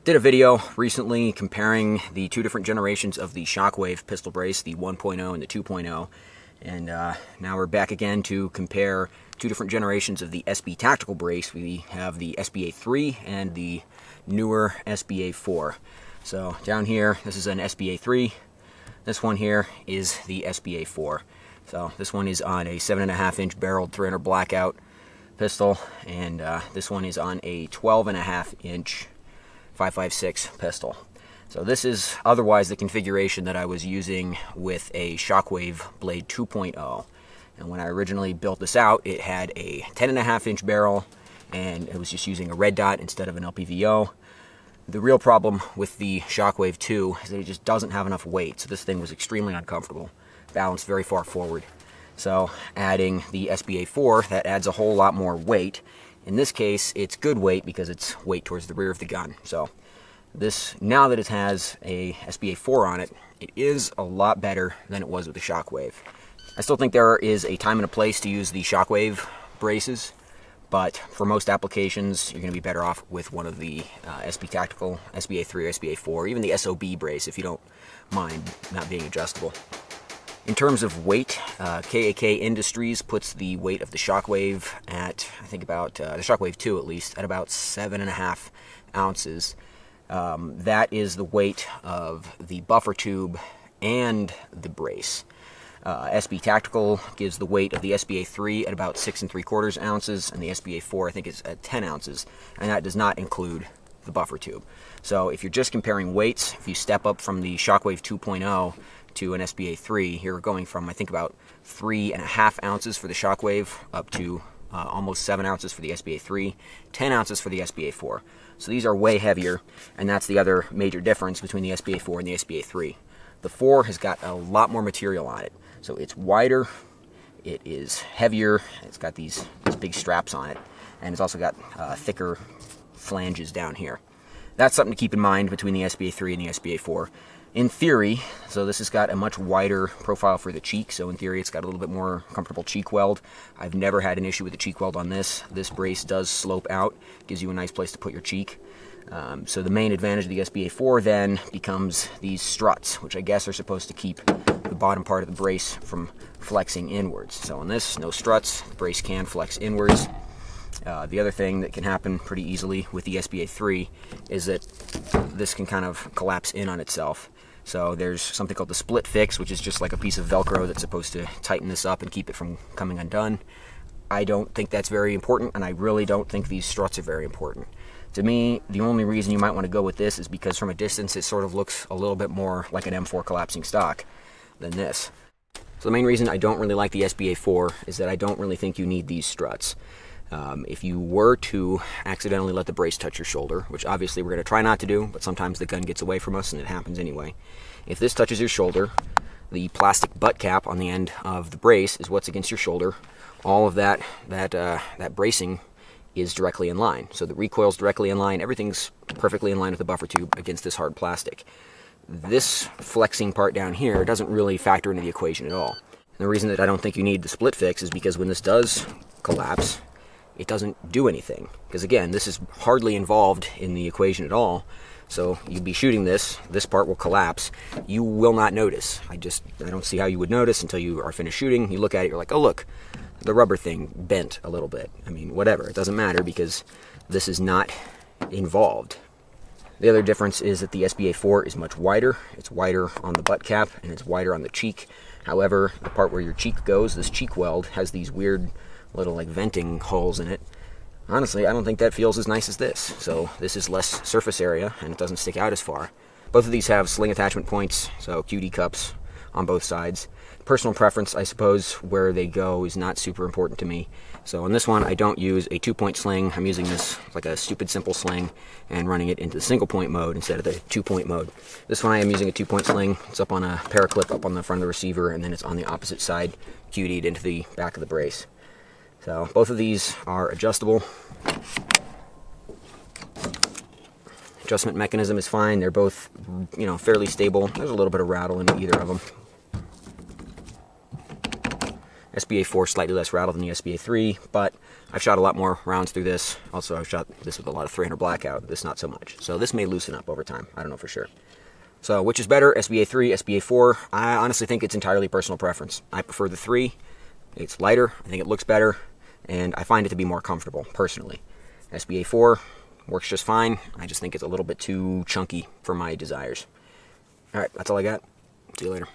Did a video recently comparing the two different generations of the Shockwave pistol brace, the 1.0 and the 2.0, and now we're back again to compare two different generations of the SB tactical brace. We have the SBA3 and the newer SBA4. So down here, this is an SBA3. This one here is the SBA4. So this one is on a 7.5-inch barreled 300 blackout pistol, and this one is on a 12.5-inch 5.56 pistol. So this is otherwise the configuration that I was using with a Shockwave Blade 2.0. And when I originally built this out, it had a 10.5-inch barrel, and it was just using a red dot instead of an LPVO. The real problem with the Shockwave 2 is that it just doesn't have enough weight, so this thing was extremely uncomfortable, balanced very far forward. So adding the SBA4, that adds a whole lot more weight. In this case, it's good weight because it's weight towards the rear of the gun. So this, now that it has a SBA4 on it, it is a lot better than it was with the Shockwave. I still think there is a time and a place to use the Shockwave braces, but for most applications, you're going to be better off with one of the SB Tactical, SBA3 or SBA4, even the SOB brace if you don't mind not being adjustable. In terms of weight, KAK Industries puts the weight of the Shockwave at, I think about, the Shockwave 2 at least, at about 7.5 ounces. That is the weight of the buffer tube and the brace. SB Tactical gives the weight of the SBA3 at about 6 3/4 ounces, and the SBA4 I think is at 10 ounces, and that does not include the buffer tube. So if you're just comparing weights, if you step up from the Shockwave 2.0 to an SBA3, you're going from I think about 3.5 ounces for the Shockwave up to almost 7 ounces for the SBA3, 10 ounces for the SBA4. So these are way heavier, and that's the other major difference between the SBA4 and the SBA3. The 4 has got a lot more material on it. So it's wider, it is heavier, it's got these big straps on it, and it's also got thicker flanges down here. That's something to keep in mind between the SBA3 and the SBA4. In theory, so this has got a much wider profile for the cheek, so in theory it's got a little bit more comfortable cheek weld. I've never had an issue with the cheek weld on this. This brace does slope out, gives you a nice place to put your cheek. So the main advantage of the SBA4 then becomes these struts, which I guess are supposed to keep the bottom part of the brace from flexing inwards. So on this, no struts, the brace can flex inwards. The other thing that can happen pretty easily with the SBA3 is that this can kind of collapse in on itself. So there's something called the split fix, which is just like a piece of Velcro that's supposed to tighten this up and keep it from coming undone. I don't think that's very important, and I really don't think these struts are very important. To me, the only reason you might want to go with this is because from a distance it sort of looks a little bit more like an M4 collapsing stock than this. So the main reason I don't really like the SBA4 is that I don't really think you need these struts. If you were to accidentally let the brace touch your shoulder, which obviously we're going to try not to do, but sometimes the gun gets away from us and it happens anyway. If this touches your shoulder, the plastic butt cap on the end of the brace is what's against your shoulder. All of that bracing is directly in line. So the recoil's directly in line, everything's perfectly in line with the buffer tube against this hard plastic. This flexing part down here doesn't really factor into the equation at all. And the reason that I don't think you need the split fix is because when this does collapse, it doesn't do anything. Because again, this is hardly involved in the equation at all. So you'd be shooting this part will collapse. You will not notice. I don't see how you would notice until you are finished shooting. You look at it, you're like, oh look, the rubber thing bent a little bit. I mean, whatever, it doesn't matter because this is not involved. The other difference is that the SBA4 is much wider. It's wider on the butt cap and it's wider on the cheek. However, the part where your cheek goes, this cheek weld, has these weird little like venting holes in it. Honestly, I don't think that feels as nice as this. So this is less surface area and it doesn't stick out as far. Both of these have sling attachment points, so QD cups on both sides. Personal preference, I suppose, where they go is not super important to me. So on this one, I don't use a 2-point sling. I'm using this like a stupid simple sling and running it into the single point mode instead of the 2-point mode. This one I am using a 2-point sling. It's up on a paraclip up on the front of the receiver, and then it's on the opposite side, QD'd into the back of the brace. So both of these are adjustable. Adjustment mechanism is fine. They're both, fairly stable. There's a little bit of rattle in either of them. SBA4 slightly less rattle than the SBA3, but I've shot a lot more rounds through this. Also, I've shot this with a lot of 300 blackout, this not so much. So this may loosen up over time. I don't know for sure. So which is better, SBA3, SBA4? I honestly think it's entirely personal preference. I prefer the 3. It's lighter, I think it looks better, and I find it to be more comfortable, personally. SBA4 works just fine. I just think it's a little bit too chunky for my desires. Alright, that's all I got. See you later.